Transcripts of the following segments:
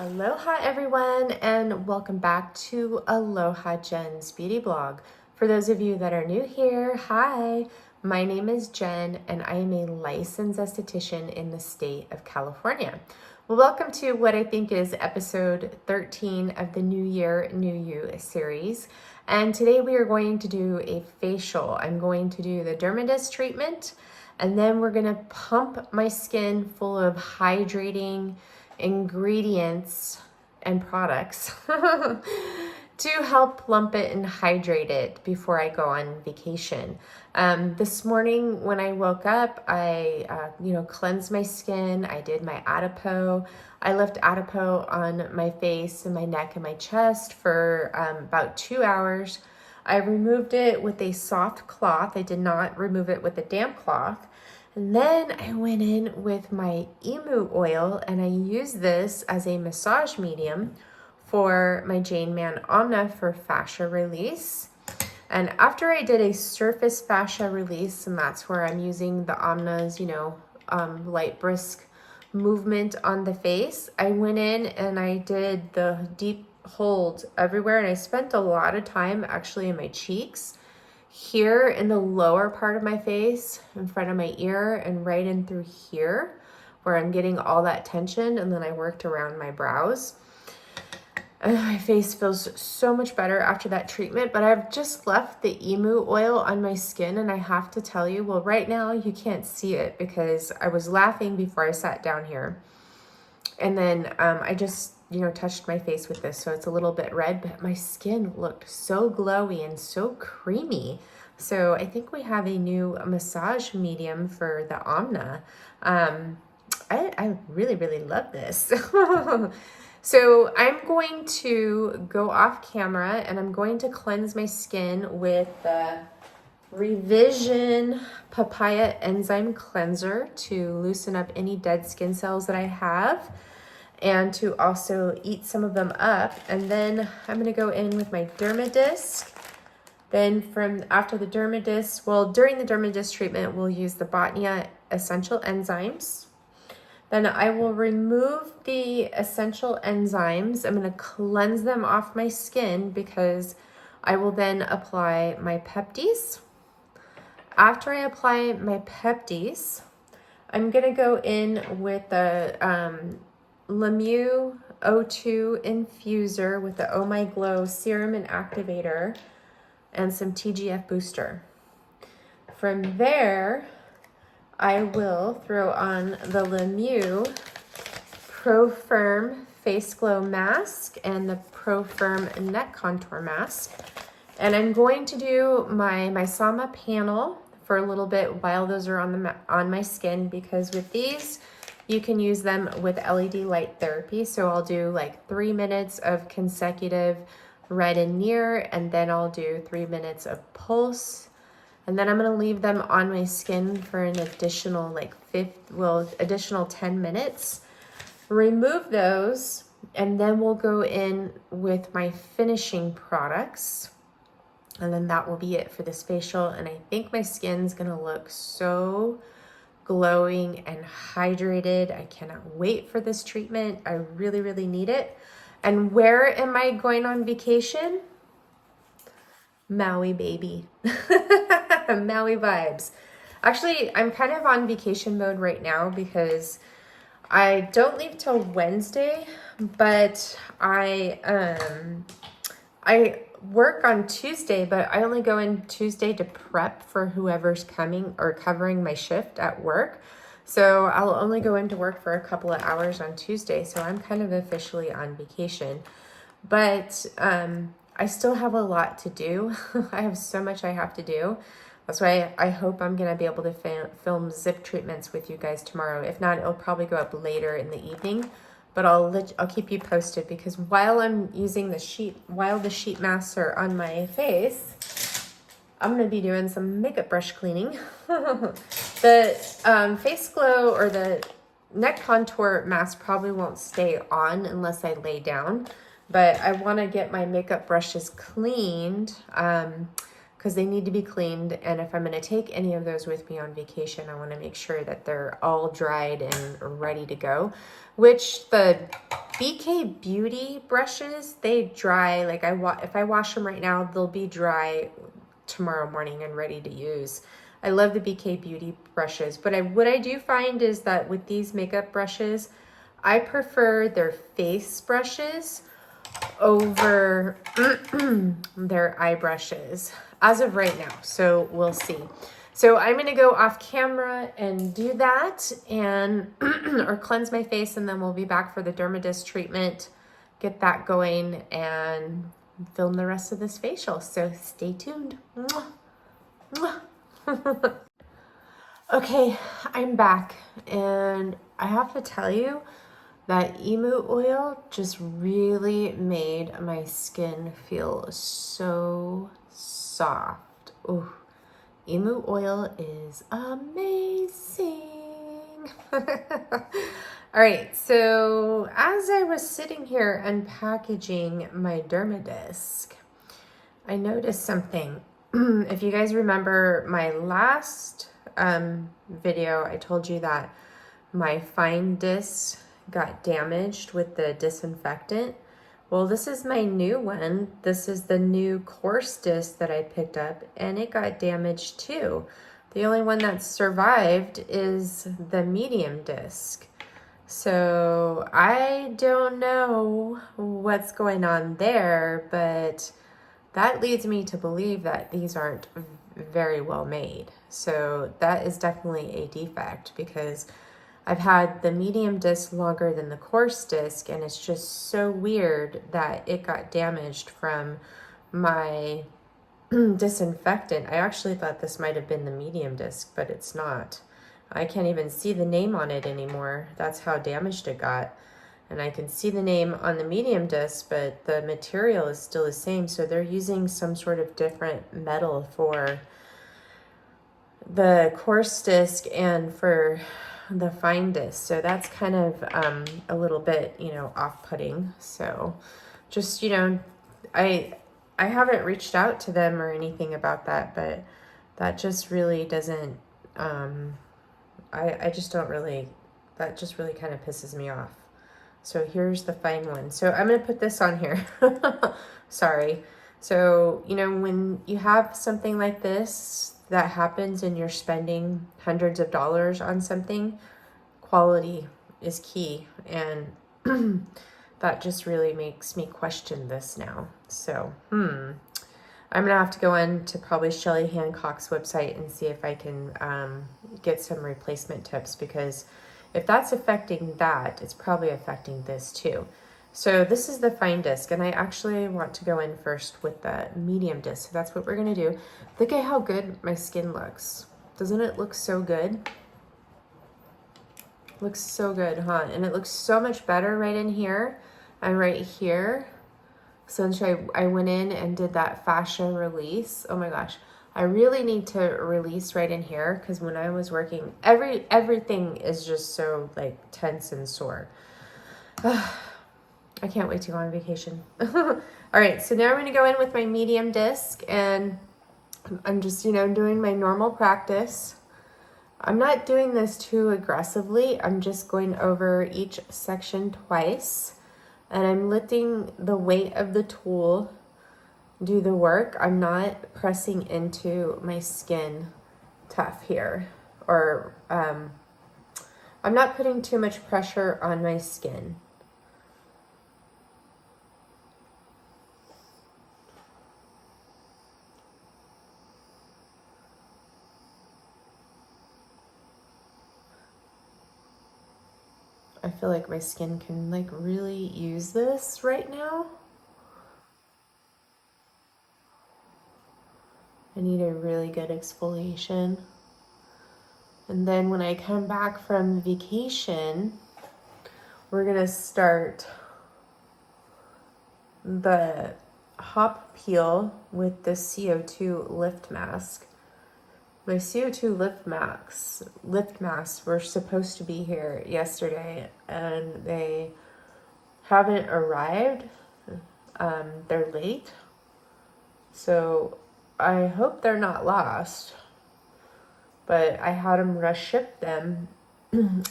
Aloha everyone, and welcome back to Aloha Jen's beauty blog. For those of you that are new here, hi, my name is Jen and I am a licensed esthetician in the state of California. Well, welcome to what I think is episode 13 of the New Year, New You series. And today we are going to do a facial. I'm going to do the Dermadis treatment, and then we're going to pump my skin full of hydrating ingredients and products to help plump it and hydrate it before I go on vacation. This morning when I woke up, I cleansed my skin. I did my Aduro. I left Aduro on my face and my neck and my chest for about 2 hours. I removed it with a soft cloth. I did not remove it with a damp cloth. And then I went in with my emu oil and I used this as a massage medium for my Jane Man Omna for fascia release. And after I did a surface fascia release, and that's where I'm using the Omna's, light brisk movement on the face, I went in and I did the deep hold everywhere, and I spent a lot of time actually in my cheeks, here in the lower part of my face, in front of my ear, and right in through here where I'm getting all that tension, and then I worked around my brows. And my face feels so much better after that treatment, but I've just left the emu oil on my skin, and I have to tell you, well, right now you can't see it because I was laughing before I sat down here. And then I just touched my face with this, so it's a little bit red, but my skin looked so glowy and so creamy. So I think we have a new massage medium for the Omna. I really, really love this. So I'm going to go off camera and I'm going to cleanse my skin with the Revision Papaya Enzyme Cleanser to loosen up any dead skin cells that I have, and to also eat some of them up. And then I'm going to go in with my Dermadisc. Then after the Dermadisc, during the Dermadisc treatment, we'll use the Botnia Essential Enzymes. Then I will remove the essential enzymes. I'm going to cleanse them off my skin because I will then apply my Peptis. After I apply my Peptis, I'm going to go in with the Lemieux O2 infuser with the Oh My Glow serum and activator and some TGF booster. From there, I will throw on the Lemieux Pro Firm Face Glow Mask and the Pro Firm Neck Contour Mask. And I'm going to do my Sama panel for a little bit while those are on my skin, because with these, you can use them with LED light therapy. So I'll do like 3 minutes of consecutive red and near, and then I'll do 3 minutes of pulse. And then I'm going to leave them on my skin for an additional additional 10 minutes. Remove those, and then we'll go in with my finishing products. And then that will be it for this facial. And I think my skin's going to look so glowing and hydrated. I cannot wait for this treatment. I really, really need it. And where am I going on vacation? Maui, baby. Maui vibes. Actually, I'm kind of on vacation mode right now because I don't leave till Wednesday, but I work on Tuesday, but I only go in Tuesday to prep for whoever's coming or covering my shift at work. So I'll only go into work for a couple of hours on Tuesday. So I'm kind of officially on vacation, but I still have a lot to do. I have so much I have to do. That's why I hope I'm going to be able to film zip treatments with you guys tomorrow. If not, it'll probably go up later in the evening. But I'll keep you posted, because while I'm using the sheet masks are on my face, I'm going to be doing some makeup brush cleaning. The face glow or the neck contour mask probably won't stay on unless I lay down. But I want to get my makeup brushes cleaned because they need to be cleaned. And if I'm going to take any of those with me on vacation, I want to make sure that they're all dried and ready to go, which the BK Beauty brushes, they dry, like if I wash them right now, they'll be dry tomorrow morning and ready to use. I love the BK Beauty brushes, but what I do find is that with these makeup brushes, I prefer their face brushes over their eye brushes as of right now. So we'll see. So I'm going to go off camera and do that and or cleanse my face, and then we'll be back for the Dermadisc treatment, get that going, and film the rest of this facial. So stay tuned. Mwah. Mwah. Okay, I'm back, and I have to tell you that emu oil just really made my skin feel so soft. Ooh. Emu oil is amazing. All right, so as I was sitting here unpackaging my Dermadisc, I noticed something. If you guys remember my last video, I told you that my fine disc got damaged with the disinfectant. Well, this is my new one. This is the new coarse disc that I picked up, and it got damaged too. The only one that survived is the medium disc. So I don't know what's going on there, but that leads me to believe that these aren't very well made. So that is definitely a defect, because I've had the medium disc longer than the coarse disc, and it's just so weird that it got damaged from my disinfectant. I actually thought this might have been the medium disc, but it's not. I can't even see the name on it anymore. That's how damaged it got. And I can see the name on the medium disc, but the material is still the same. So they're using some sort of different metal for the coarse disc and for the fine disc. So that's kind of a little bit, off-putting. So just, I haven't reached out to them or anything about that, but that just really doesn't, I just don't really, that just really kind of pisses me off. So here's the fine one. So I'm going to put this on here. Sorry. So, when you have something like this that happens and you're spending hundreds of dollars on something, quality is key. And that just really makes me question this now. So, I'm going to have to go on to probably Shelly Hancock's website and see if I can get some replacement tips, because if that's affecting that, it's probably affecting this too. So this is the fine disc, and I actually want to go in first with the medium disc. So that's what we're going to do. Look at how good my skin looks. Doesn't it look so good? Looks so good, huh? And it looks so much better right in here and right here. Since I went in and did that fascia release. Oh my gosh. I really need to release right in here, because when I was working, everything is just so like tense and sore. I can't wait to go on vacation. All right, so now I'm going to go in with my medium disc, and I'm just, doing my normal practice. I'm not doing this too aggressively. I'm just going over each section twice, and I'm letting the weight of the tool do the work. I'm not pressing into my skin tough here, or I'm not putting too much pressure on my skin. I feel like my skin can like really use this right now. I need a really good exfoliation. And then when I come back from vacation, we're gonna start the hop peel with the CO2 lift mask. My CO2 lift masks were supposed to be here yesterday, and they haven't arrived. They're late. So I hope they're not lost, but I had them rush ship them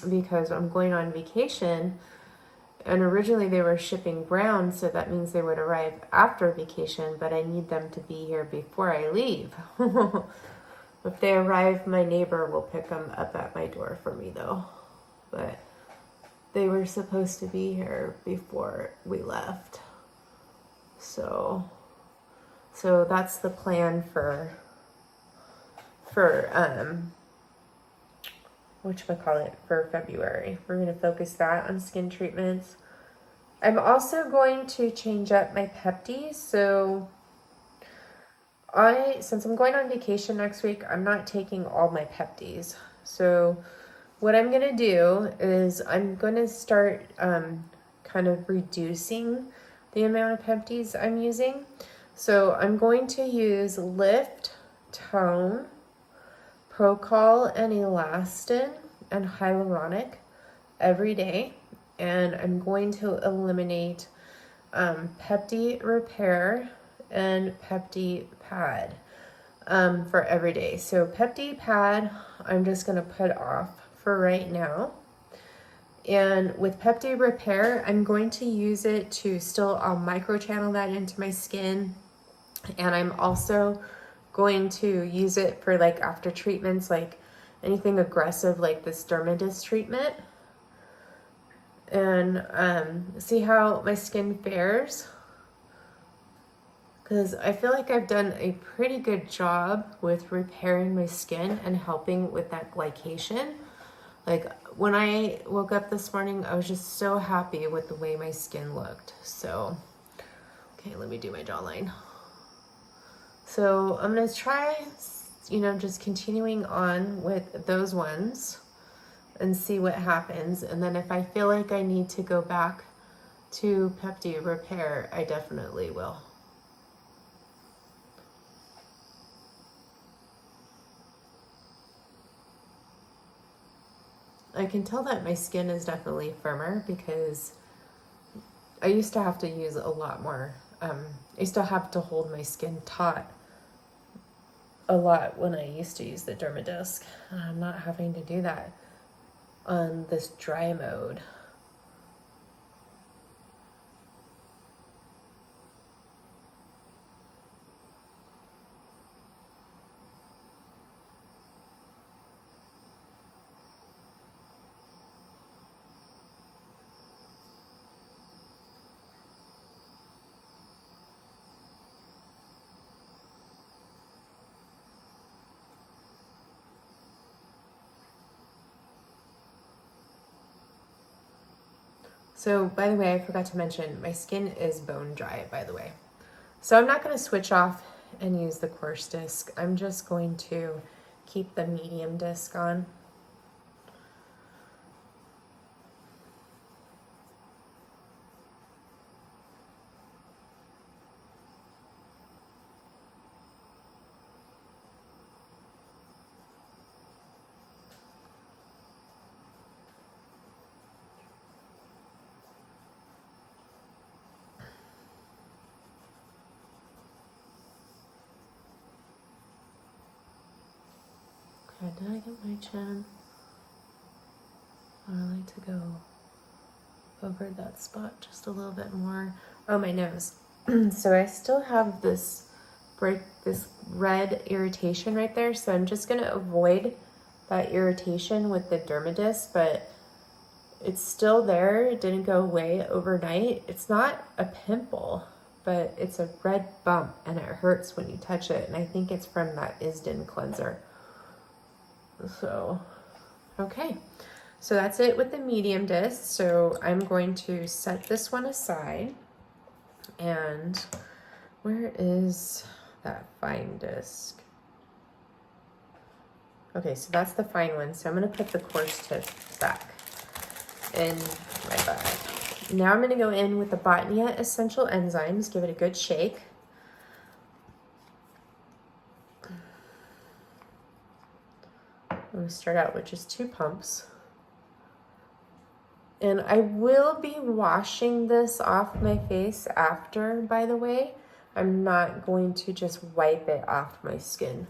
because I'm going on vacation, And originally they were shipping brown, so that means they would arrive after vacation, but I need them to be here before I leave. If they arrive, my neighbor will pick them up at my door for me though. But they were supposed to be here before we left. So that's the plan for whatchamacallit, for February. We're going to focus that on skin treatments. I'm also going to change up my Pepti. So since I'm going on vacation next week, I'm not taking all my Peptis. So what I'm going to do is I'm going to start kind of reducing the amount of Peptis I'm using. So I'm going to use Lift, Tone, Procol, and Elastin, and Hyaluronic every day. And I'm going to eliminate Pepti Repair and Pepti Pad for every day. So Pepti Pad, I'm just going to put off for right now. And with Pepti Repair, I'm going to use it to I'll microchannel that into my skin. And I'm also going to use it for like after treatments, like anything aggressive like this dermidist treatment. And see how my skin fares. Because I feel like I've done a pretty good job with repairing my skin and helping with that glycation. Like when I woke up this morning, I was just so happy with the way my skin looked. So, okay, let me do my jawline. So I'm going to try, just continuing on with those ones and see what happens. And then if I feel like I need to go back to Pepti Repair, I definitely will. I can tell that my skin is definitely firmer because I used to have to use a lot more. I used to have to hold my skin taut a lot when I used to use the Dermadisc. I'm not having to do that on this dry mode. So, by the way, I forgot to mention, my skin is bone dry, by the way. So I'm not going to switch off and use the coarse disc. I'm just going to keep the medium disc on. Did I get my chin? I like to go over that spot just a little bit more. Oh, my nose. So I still have this red irritation right there. So I'm just gonna avoid that irritation with the Dermadisc, but it's still there. It didn't go away overnight. It's not a pimple, but it's a red bump and it hurts when you touch it. And I think it's from that Isden cleanser. So, okay. So that's it with the medium disc. So I'm going to set this one aside. And where is that fine disc? Okay, so that's the fine one. So I'm going to put the coarse tip back in my bag. Now I'm going to go in with the Botnia Essential Enzymes. Give it a good shake. I'm going to start out with just 2 pumps. And I will be washing this off my face after, by the way. I'm not going to just wipe it off my skin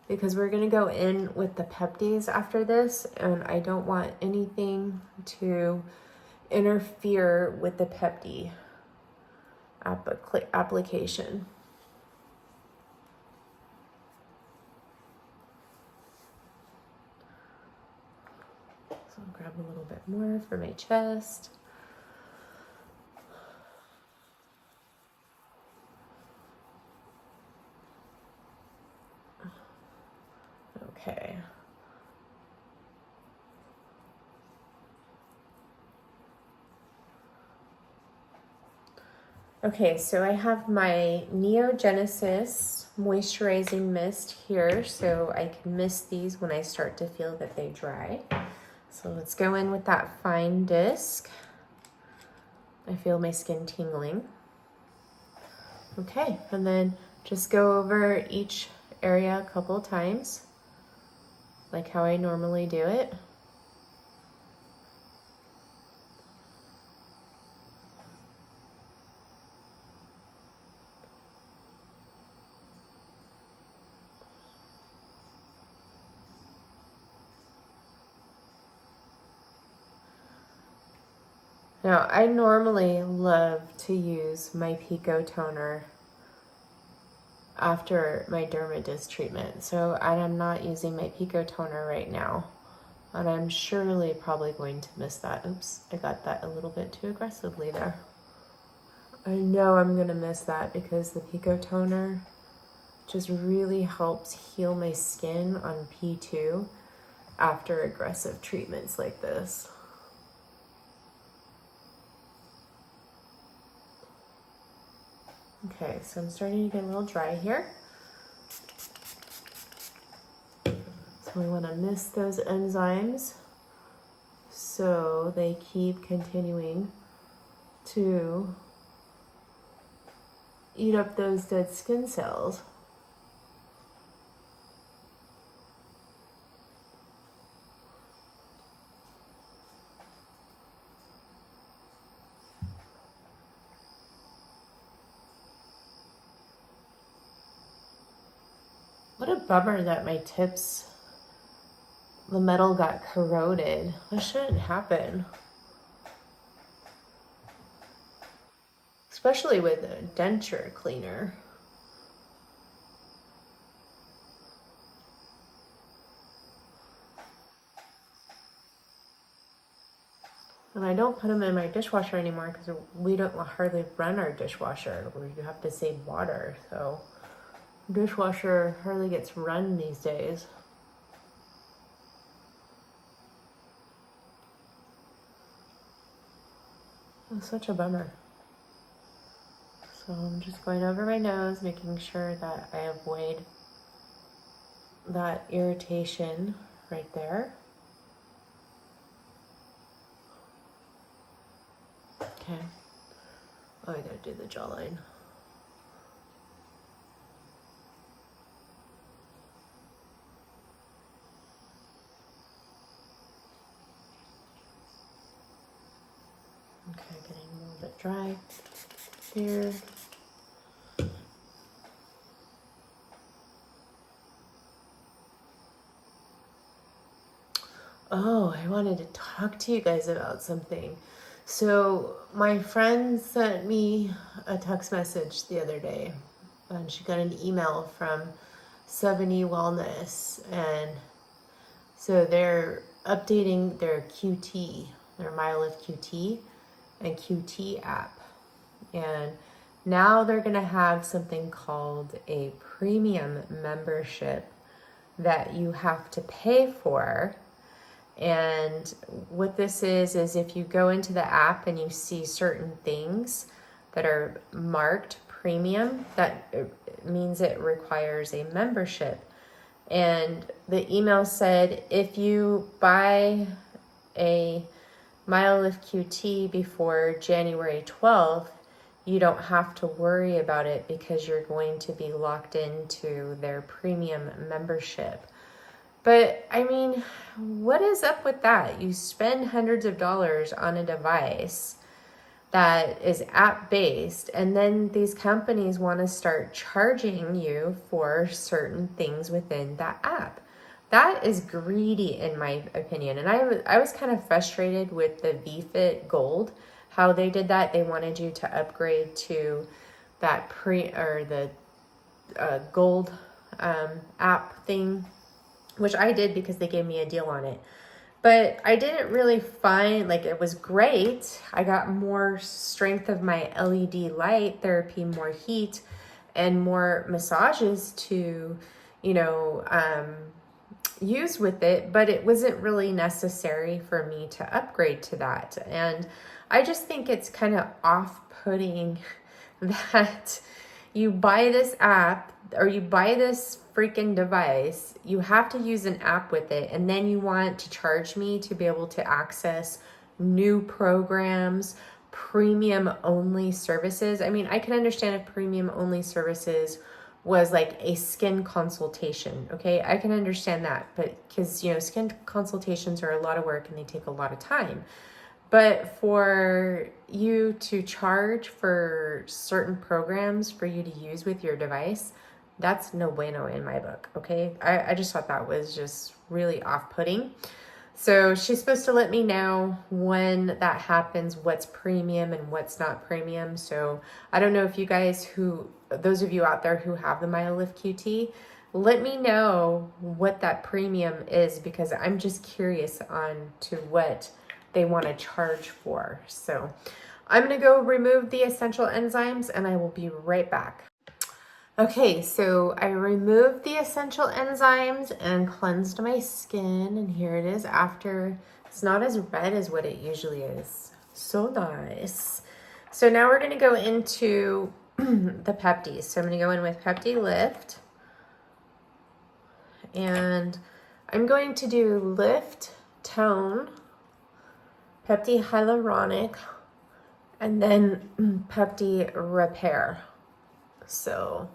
because we're going to go in with the Peptis after this, and I don't want anything to interfere with the Pepti application. So I'll grab a little bit more for my chest. Okay. Okay, so I have my Neogenesis moisturizing mist here, so I can mist these when I start to feel that they dry. So let's go in with that fine disc. I feel my skin tingling. Okay, and then just go over each area a couple of times, like how I normally do it. Now, I normally love to use my Pico toner after my dermadisc treatment. So I'm not using my Pico toner right now. And I'm surely probably going to miss that. Oops, I got that a little bit too aggressively there. I know I'm gonna miss that because the Pico toner just really helps heal my skin on P2 after aggressive treatments like this. Okay, so I'm starting to get a little dry here. So we want to mist those enzymes so they keep continuing to eat up those dead skin cells. What a bummer that my tips, the metal got corroded. That shouldn't happen. Especially with a denture cleaner. And I don't put them in my dishwasher anymore because we don't hardly run our dishwasher. You have to save water, so dishwasher hardly gets run these days. It's such a bummer. So I'm just going over my nose, making sure that I avoid that irritation right there. Okay. Oh, I gotta do the jawline. Okay, getting a little bit dry here. Oh, I wanted to talk to you guys about something. So my friend sent me a text message the other day, and she got an email from 70 Wellness, and so they're updating their QT, their MyLift QT and QT app. And now they're gonna have something called a premium membership that you have to pay for. And what this is if you go into the app and you see certain things that are marked premium, that means it requires a membership. And the email said if you buy a MyLift QT before January 12th, you don't have to worry about it because you're going to be locked into their premium membership. But I mean, what is up with that? You spend hundreds of dollars on a device that is app-based, and then these companies want to start charging you for certain things within that app. That is greedy in my opinion. And I was kind of frustrated with the VFit Gold, how they did that. They wanted you to upgrade to that the gold app thing, which I did because they gave me a deal on it. But I didn't really find, like, it was great. I got more strength of my LED light therapy, more heat, and more massages to, use with it, but it wasn't really necessary for me to upgrade to that. And I just think it's kind of off-putting that you buy this app or you buy this freaking device, you have to use an app with it, and then you want to charge me to be able to access new programs, premium only services. I mean, I can understand if premium only services was like a skin consultation, okay? I can understand that, but because, skin consultations are a lot of work and they take a lot of time. But for you to charge for certain programs for you to use with your device, that's no bueno in my book, okay? I just thought that was just really off-putting. So she's supposed to let me know when that happens, what's premium and what's not premium. So I don't know if you guys those of you out there who have the MyoLift QT, let me know what that premium is, because I'm just curious on to what they want to charge for. So I'm going to go remove the essential enzymes and I will be right back. Okay, so I removed the essential enzymes and cleansed my skin, and here it is after. It's not as red as what it usually is. So nice. So now we're going to go into the Peptis. So I'm going to go in with Pepti Lift, and I'm going to do Lift, Tone, Pepti Hyaluronic, and then Pepti Repair. So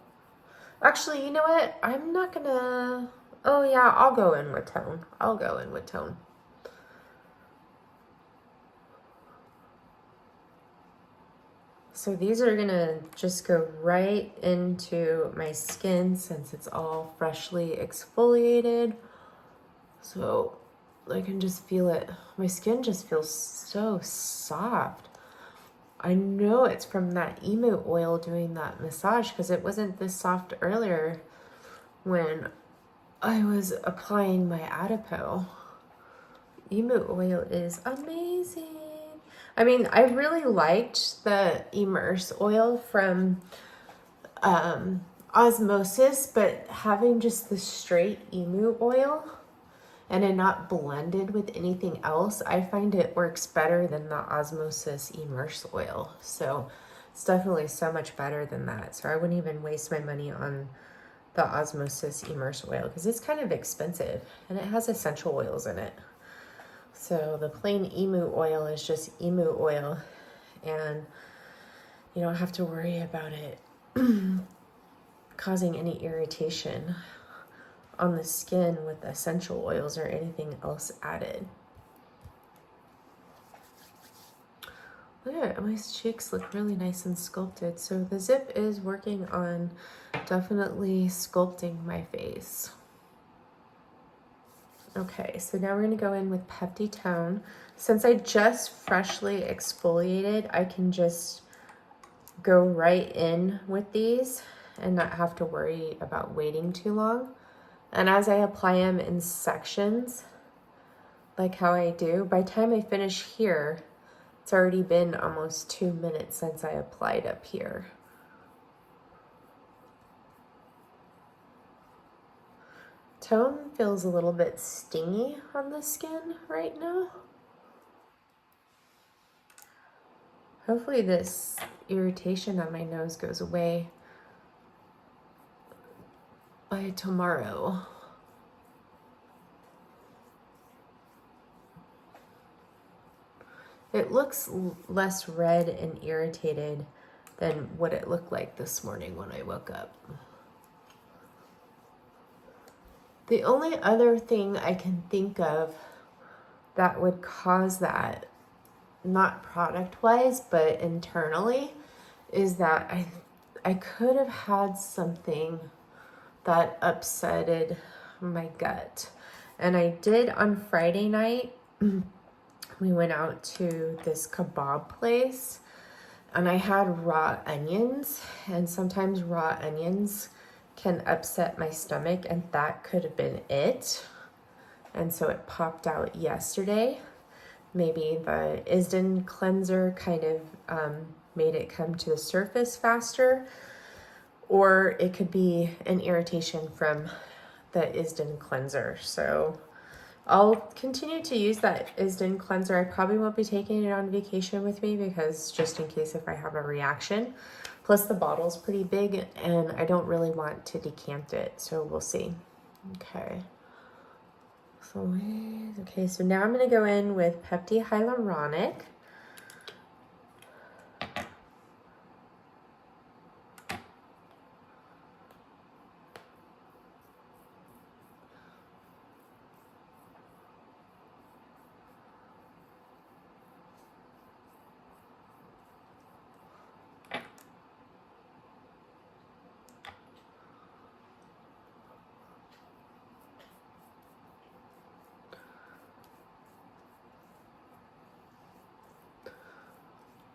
actually, you know what? I'm not gonna, oh yeah, I'll go in with Tone. I'll go in with Tone. So these are gonna just go right into my skin since it's all freshly exfoliated. So I can just feel it. My skin just feels so soft. I know it's from that emu oil doing that massage, because it wasn't this soft earlier when I was applying my Aduro. Emu oil is amazing. I mean, I really liked the Immerse oil from Osmosis, but having just the straight emu oil and it not blended with anything else, I find it works better than the Osmosis Immerse oil. So it's definitely so much better than that. So I wouldn't even waste my money on the Osmosis Immerse oil because it's kind of expensive and it has essential oils in it. So the plain emu oil is just emu oil, and you don't have to worry about it causing any irritation on the skin with essential oils or anything else added. Look at it, my cheeks look really nice and sculpted. So the zip is working on definitely sculpting my face. Okay, so now we're gonna go in with Pepti Tone. Since I just freshly exfoliated, I can just go right in with these and not have to worry about waiting too long. And as I apply them in sections, like how I do, by the time I finish here, it's already been almost 2 minutes since I applied up here. Tone feels a little bit stingy on the skin right now. Hopefully this irritation on my nose goes away by tomorrow. It looks less red and irritated than what it looked like this morning when I woke up. The only other thing I can think of that would cause that, not product-wise, but internally, is that I could have had something that upsetted my gut. And I did on Friday night. We went out to this kebab place and I had raw onions, and sometimes raw onions can upset my stomach, and that could have been it. And so it popped out yesterday. Maybe the Isden cleanser kind of made it come to the surface faster, or it could be an irritation from the Isden cleanser. So I'll continue to use that Isden cleanser. I probably won't be taking it on vacation with me because just in case if I have a reaction. Plus the bottle's pretty big and I don't really want to decant it. So we'll see. Okay. So now I'm going to go in with Pepti Hyaluronic.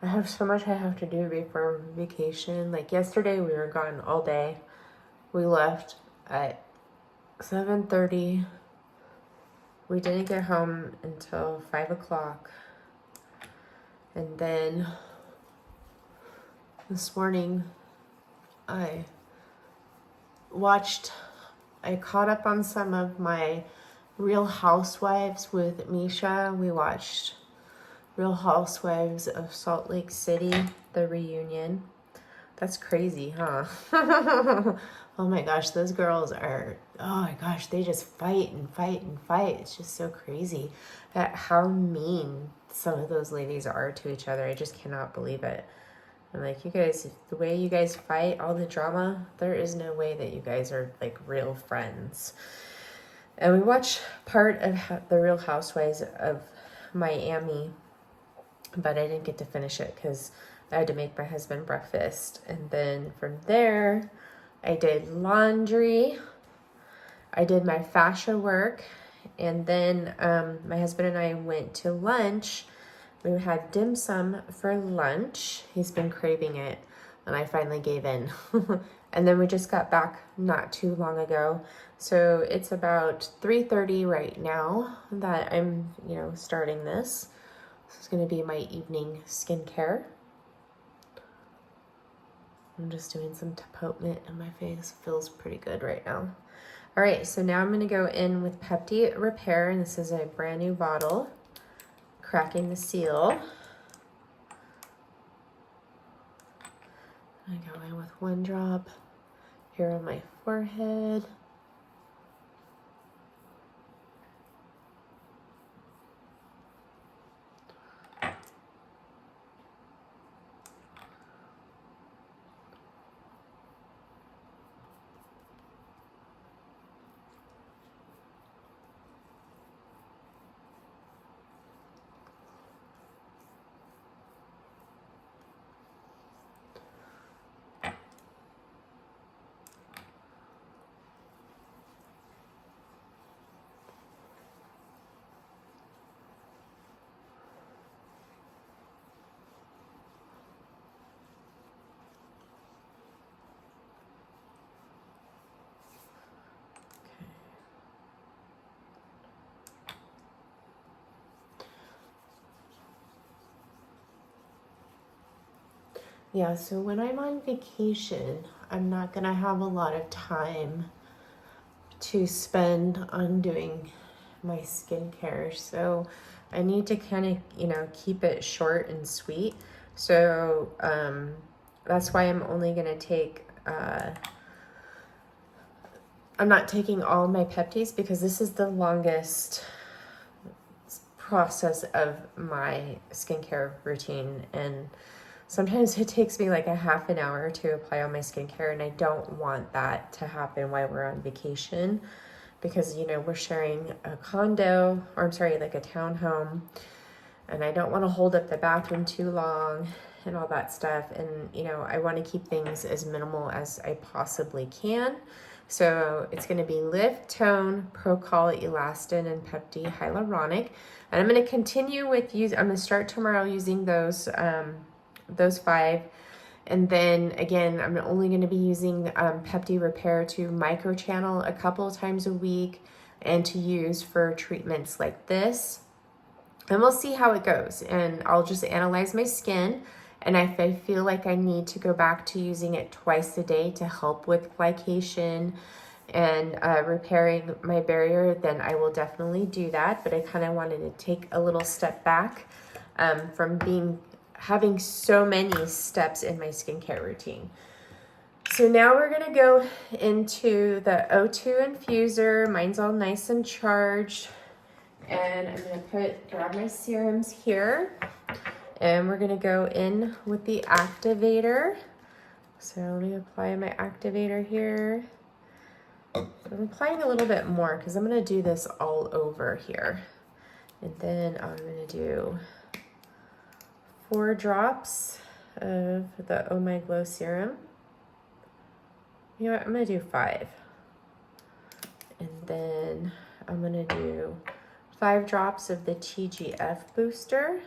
I have so much I have to do before vacation. Like yesterday, we were gone all day. We left at 7:30. We didn't get home until 5 o'clock. And then this morning, I caught up on some of my Real Housewives with Misha. We watched Real Housewives of Salt Lake City, the reunion. That's crazy, huh? Oh my gosh, those girls are, oh my gosh, they just fight and fight and fight. It's just so crazy at how mean some of those ladies are to each other. I just cannot believe it. I'm like, you guys, the way you guys fight, all the drama, there is no way that you guys are like real friends. And we watched part of the Real Housewives of Miami, but I didn't get to finish it because I had to make my husband breakfast. And then from there, I did laundry. I did my fascia work. And then my husband and I went to lunch. We had dim sum for lunch. He's been craving it, and I finally gave in. And then we just got back not too long ago. So it's about 3:30 right now that I'm, starting this. This is going to be my evening skincare. I'm just doing some Tapotement and my face feels pretty good right now. All right, so now I'm going to go in with Pepti Repair, and this is a brand new bottle. Cracking the seal. I go in with one drop here on my forehead. Yeah, so when I'm on vacation, I'm not going to have a lot of time to spend on doing my skincare. So I need to kind of, keep it short and sweet. So that's why I'm only going to take, I'm not taking all my Peptis because this is the longest process of my skincare routine, and sometimes it takes me like a half an hour to apply all my skincare, and I don't want that to happen while we're on vacation because, we're sharing a condo, or I'm sorry, like a townhome, and I don't want to hold up the bathroom too long and all that stuff. And, I want to keep things as minimal as I possibly can So it's going to be Lift, Tone, Procol, Elastin, and Pepti Hyaluronic. And I'm going to continue with I'm going to start tomorrow using those 5. And then again, I'm only going to be using Pepti Repair to microchannel a couple of times a week and to use for treatments like this. And we'll see how it goes. And I'll just analyze my skin. And if I feel like I need to go back to using it twice a day to help with glycation and repairing my barrier, then I will definitely do that. But I kind of wanted to take a little step back from having so many steps in my skincare routine. So now we're gonna go into the O2 infuser. Mine's all nice and charged. And I'm gonna grab my serums here. And we're gonna go in with the activator. So let me apply my activator here. I'm applying a little bit more because I'm gonna do this all over here. And then I'm gonna do 4 drops of the Oh My Glow serum. You know what, I'm gonna do 5. And then I'm gonna do 5 drops of the TGF booster.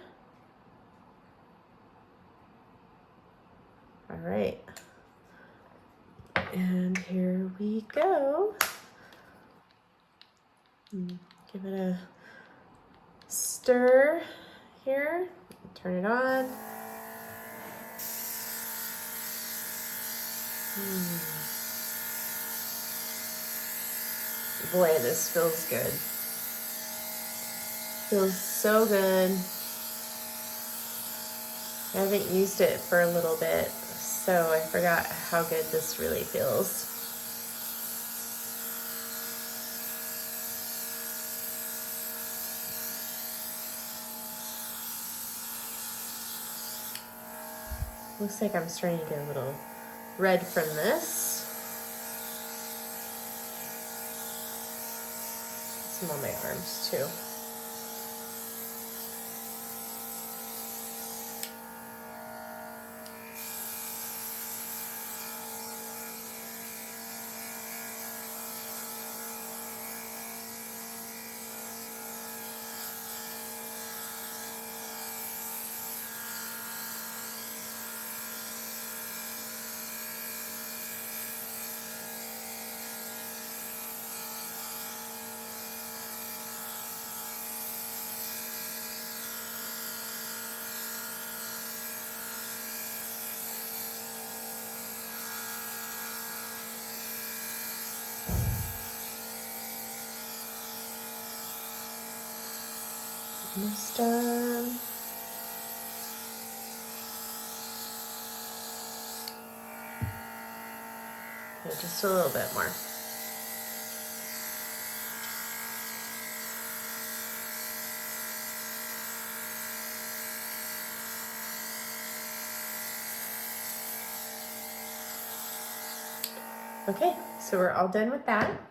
All right. And here we go. Give it a stir here. Turn it on. Boy, this feels good. Feels so good. I haven't used it for a little bit, so I forgot how good this really feels. Looks like I'm starting to get a little red from this. Some on my arms too. Almost done. Okay, just a little bit more. Okay, so we're all done with that.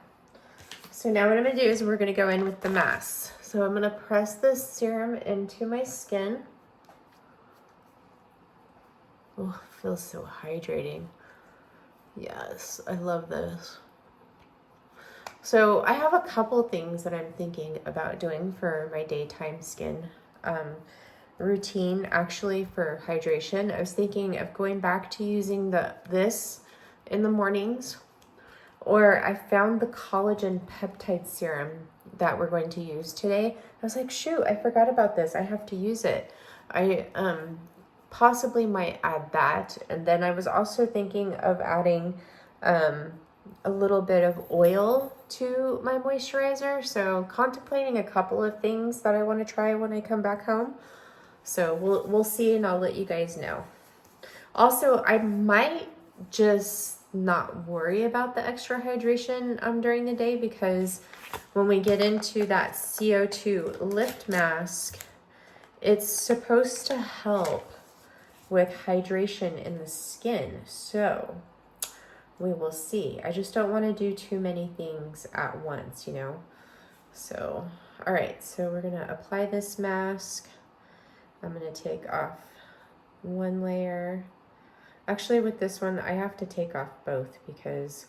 So now what I'm gonna do is we're gonna go in with the mask. So I'm gonna press this serum into my skin. Oh, it feels so hydrating. Yes, I love this. So I have a couple things that I'm thinking about doing for my daytime skin routine, actually, for hydration. I was thinking of going back to using this in the mornings, or I found the collagen peptide serum that we're going to use today. I was like, shoot, I forgot about this. I have to use it. I possibly might add that. And then I was also thinking of adding a little bit of oil to my moisturizer. So contemplating a couple of things that I want to try when I come back home. So we'll see, and I'll let you guys know. Also, I might just not worry about the extra hydration during the day, because when we get into that CO2 lift mask, it's supposed to help with hydration in the skin. So we will see. I just don't want to do too many things at once, you know. So, all right, so we're gonna apply this mask. I'm gonna take off one layer. Actually, with this one, I have to take off both because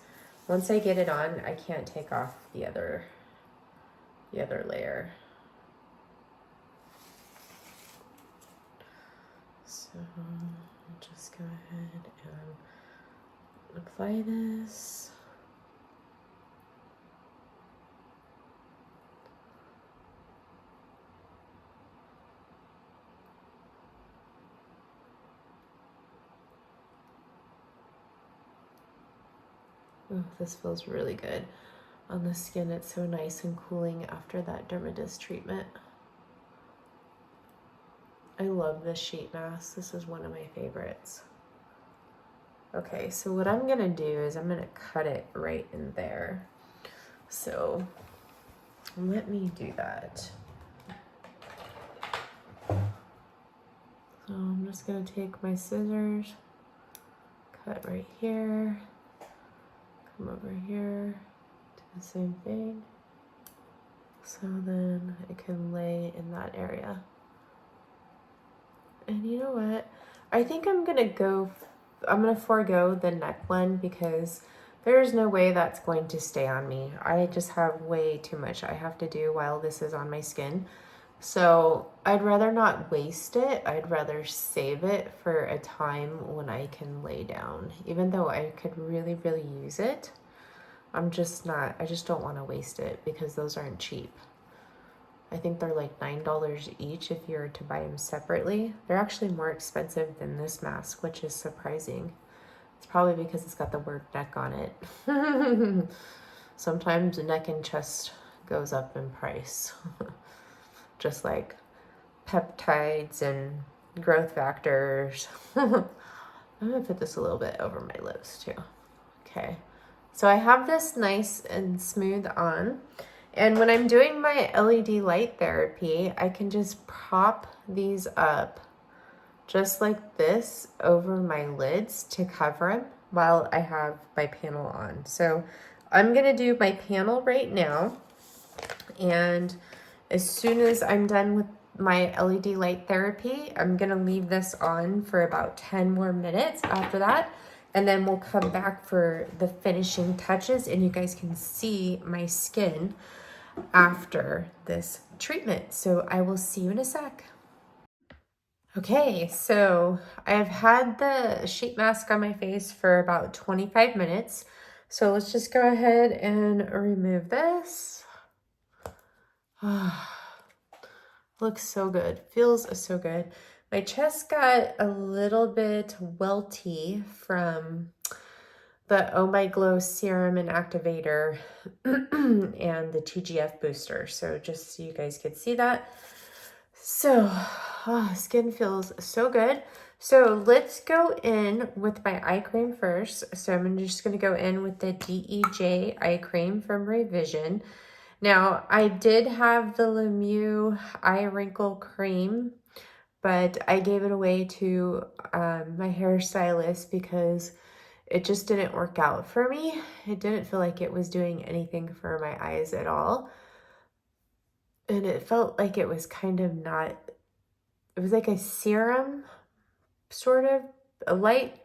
Once I get it on, I can't take off the other layer. So I'll just go ahead and apply this. Oh, this feels really good on the skin. It's so nice and cooling after that dermatis treatment. I love this sheet mask. This is one of my favorites. Okay, so what I'm gonna do is I'm gonna cut it right in there. So let me do that. So I'm just gonna take my scissors, cut right here, come over here, do the same thing. So then I can lay in that area. And you know what? I think I'm gonna forego the neck one because there's no way that's going to stay on me. I just have way too much I have to do while this is on my skin. So I'd rather not waste it. I'd rather save it for a time when I can lay down. Even though I could really, really use it, I just don't want to waste it because those aren't cheap. I think they're like $9 each if you were to buy them separately. They're actually more expensive than this mask, which is surprising. It's probably because it's got the word neck on it. Sometimes neck and chest goes up in price. Just like peptides and growth factors. I'm gonna put this a little bit over my lips too. Okay, so I have this nice and smooth on. And when I'm doing my LED light therapy, I can just prop these up just like this over my lids to cover them while I have my panel on. So I'm gonna do my panel right now. And as soon as I'm done with my LED light therapy, I'm gonna leave this on for about 10 more minutes after that. And then we'll come back for the finishing touches and you guys can see my skin after this treatment. So I will see you in a sec. Okay, so I've had the sheet mask on my face for about 25 minutes. So let's just go ahead and remove this. Looks so good, feels so good. My chest got a little bit welty from the Oh My Glow serum and activator and the TGF booster. So just so you guys could see that. So skin feels so good. So let's go in with my eye cream first. So I'm just gonna go in with the DEJ eye cream from Revision. Now I did have the Lemieux eye wrinkle cream, but I gave it away to my hairstylist because it just didn't work out for me. It didn't feel like it was doing anything for my eyes at all. And it felt like it was kind of not, it was like a serum, sort of, a light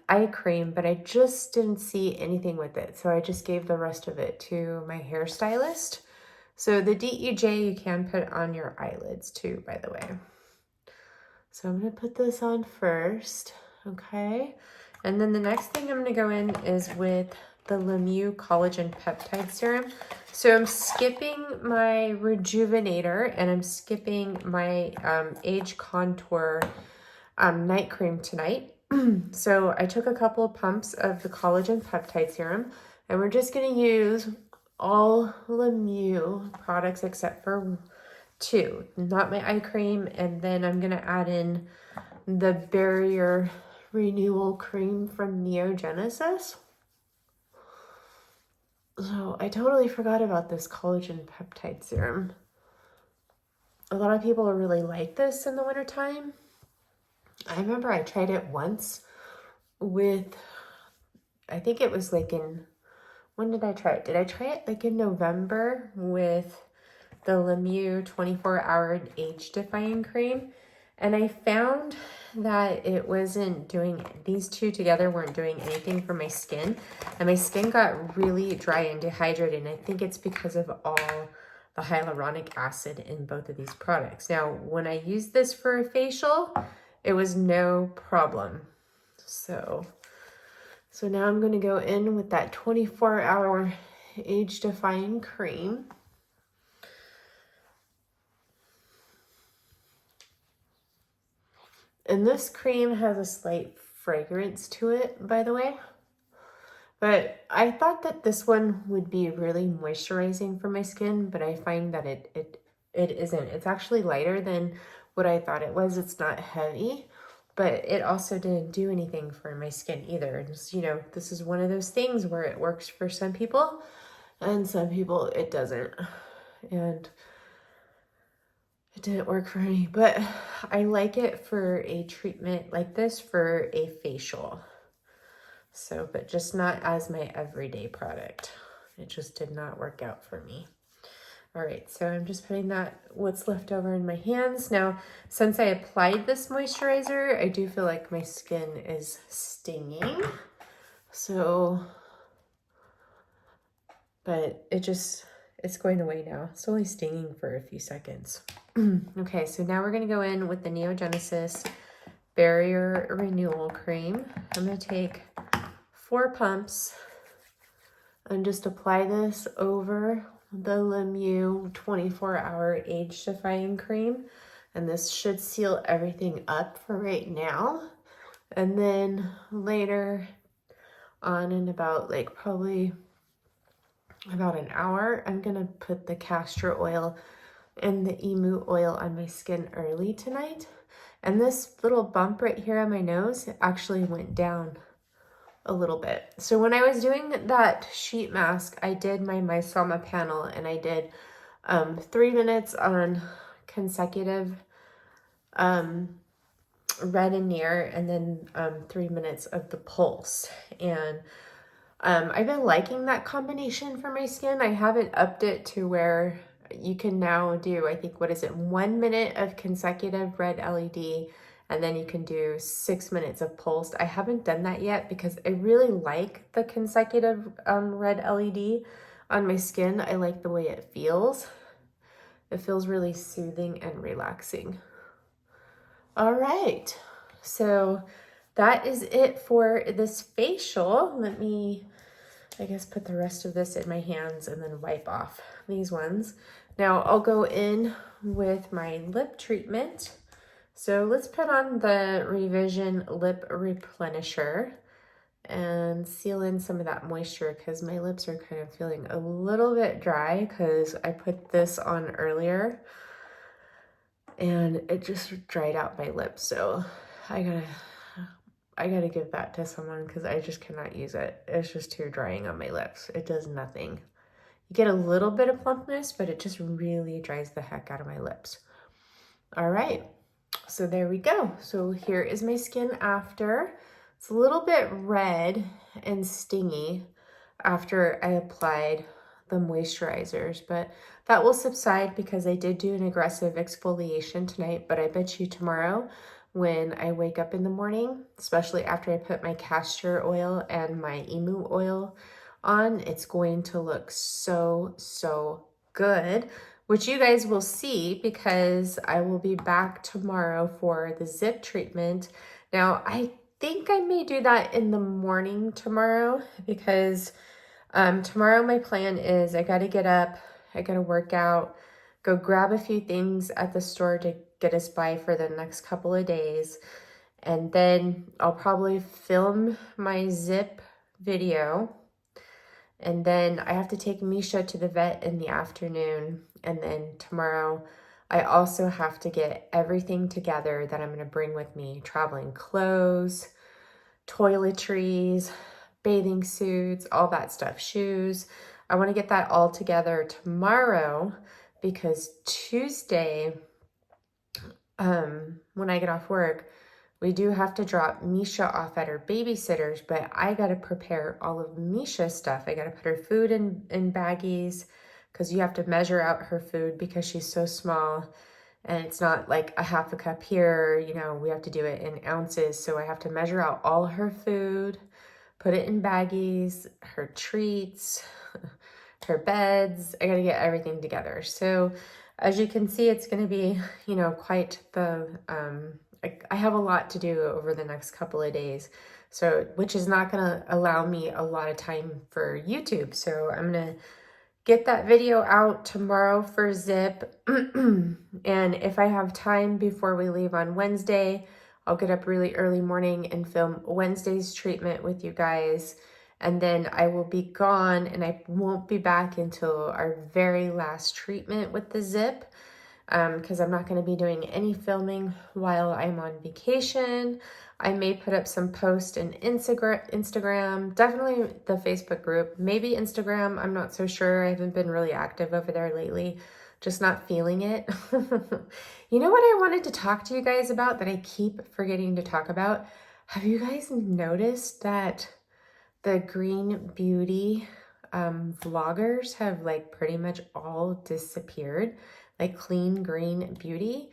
eye cream, but I just didn't see anything with it. So I just gave the rest of it to my hairstylist. So the DEJ you can put on your eyelids too, by the way. So I'm gonna put this on first. Okay, and then the next thing I'm gonna go in is with the Lemieux Collagen Peptide Serum. So I'm skipping my Rejuvenator and I'm skipping my Age Contour night cream tonight. So I took a couple of pumps of the Collagen Peptide Serum and we're just gonna use all Lemieux products except for 2, not my eye cream, and then I'm gonna add in the Barrier Renewal Cream from Neogenesis. So I totally forgot about this collagen peptide serum. A lot of people really like this in the wintertime. I remember I tried it once with, I think it was like in, when did I try it? Did I try it like in November with the Lemieux 24-hour age defying cream? And I found that it wasn't doing, these two together weren't doing anything for my skin. And my skin got really dry and dehydrated. And I think it's because of all the hyaluronic acid in both of these products. Now, when I used this for a facial, it was no problem. So now I'm going to go in with that 24-hour age-defying cream. And this cream has a slight fragrance to it, by the way. But I thought that this one would be really moisturizing for my skin, but I find that it isn't. It's actually lighter than what I thought it was. It's not heavy, but it also didn't do anything for my skin either. And just, you know, this is one of those things where it works for some people and some people it doesn't. And it didn't work for me, but I like it for a treatment like this for a facial. So, but just not as my everyday product. It just did not work out for me. All right, so I'm just putting that, what's left over in my hands. Now, since I applied this moisturizer, I do feel like my skin is stinging. So, but it's going away now. It's only stinging for a few seconds. Okay, so now we're gonna go in with the Neogenesis Barrier Renewal Cream. I'm gonna take 4 pumps and just apply this over the Lemieux 24-hour age-defying cream. And this should seal everything up for right now. And then later on in about probably about an hour, I'm gonna put the castor oil and the emu oil on my skin early tonight. And this little bump right here on my nose actually went down a little bit. So when I was doing that sheet mask, I did my Mycoma panel and I did 3 minutes on consecutive red and near, and then 3 minutes of the pulse. And I've been liking that combination for my skin. I haven't upped it to where you can now do, I think, 1 minute of consecutive red LED, and then you can do 6 minutes of pulsed. I haven't done that yet because I really like the consecutive red LED on my skin. I like the way it feels. It feels really soothing and relaxing. All right, so that is it for this facial. Let me, I guess, put the rest of this in my hands and then wipe off these ones. Now I'll go in with my lip treatment. So let's put on the Revision Lip Replenisher and seal in some of that moisture because my lips are kind of feeling a little bit dry because I put this on earlier and it just dried out my lips. So I gotta give that to someone because I just cannot use it. It's just too drying on my lips. It does nothing. You get a little bit of plumpness, but it just really dries the heck out of my lips. All right, so there we go. So here is my skin after. It's a little bit red and stingy after I applied the moisturizers, but that will subside because I did do an aggressive exfoliation tonight. But I bet you tomorrow when I wake up in the morning, especially after I put my castor oil and my emu oil on, it's going to look so good, which you guys will see because I will be back tomorrow for the zip treatment. Now, I think I may do that in the morning tomorrow because tomorrow my plan is I got to get up, I got to work out, go grab a few things at the store to get us by for the next couple of days. And then I'll probably film my zip video. And then I have to take Misha to the vet in the afternoon. And then tomorrow I also have to get everything together that I'm going to bring with me. Traveling clothes, toiletries, bathing suits, all that stuff, shoes. I want to get that all together tomorrow because Tuesday, when I get off work, we do have to drop Misha off at her babysitter's, but I got to prepare all of Misha's stuff. I got to put her food in baggies because you have to measure out her food because she's so small. And it's not like a half a cup here, you know, we have to do it in ounces. So I have to measure out all her food, put it in baggies, her treats, her beds. I got to get everything together. So as you can see, it's going to be, you know, quite the, I have a lot to do over the next couple of days. So, which is not going to allow me a lot of time for YouTube. So I'm going to get that video out tomorrow for Zip. And if I have time before we leave on Wednesday, I'll get up really early morning and film Wednesday's treatment with you guys. And then I will be gone and I won't be back until our very last treatment with the Zip. Because I'm not going to be doing any filming while I'm on vacation. I may put up some posts in Instagram, definitely the Facebook group, maybe Instagram. I'm not so sure. I haven't been really active over there lately. Just not feeling it. You know what I wanted to talk to you guys about that I keep forgetting to talk about? Have you guys noticed that the green beauty vloggers have like pretty much all disappeared? Like clean green beauty,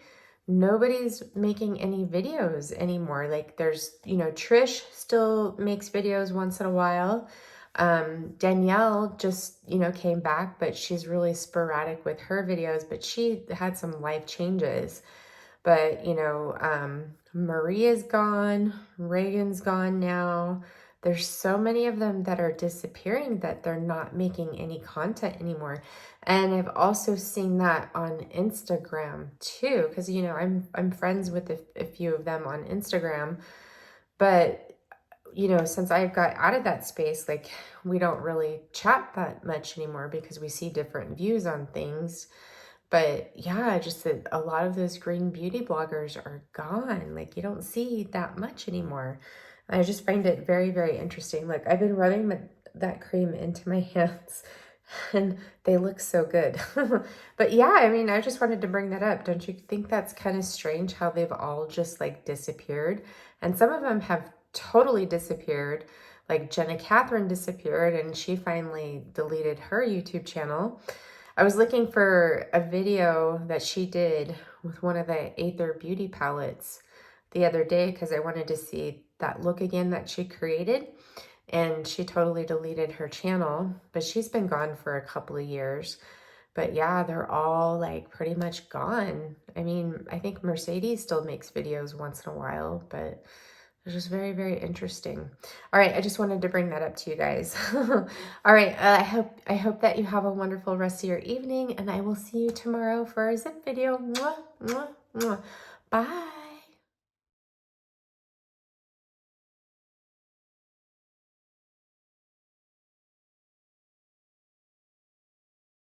nobody's making any videos anymore. Like there's, you know, Trish still makes videos once in a while. Danielle just, you know, came back, but she's really sporadic with her videos, but she had some life changes. But, you know, Maria's gone, Reagan's gone now. There's so many of them that are disappearing that they're not making any content anymore. And I've also seen that on Instagram too, because, you know, I'm friends with a few of them on Instagram. But, you know, since I've got out of that space, like we don't really chat that much anymore because we see different views on things. But yeah, just that a lot of those green beauty bloggers are gone. Like you don't see that much anymore. I just find it very, very interesting. Like I've been rubbing that cream into my hands and they look so good. But yeah, I mean, I just wanted to bring that up. Don't you think that's kind of strange how they've all just like disappeared? And some of them have totally disappeared. Like Jenna Catherine disappeared and she finally deleted her YouTube channel. I was looking for a video that she did with one of the Aether Beauty palettes the other day because I wanted to see that look again that she created, and she totally deleted her channel, but she's been gone for a couple of years. But yeah, they're all like pretty much gone. I mean, I think Mercedes still makes videos once in a while, but it's just very, very interesting. All right, I just wanted to bring that up to you guys. All right, I hope that you have a wonderful rest of your evening, and I will see you tomorrow for a Zip video. Mwah, mwah, mwah. Bye.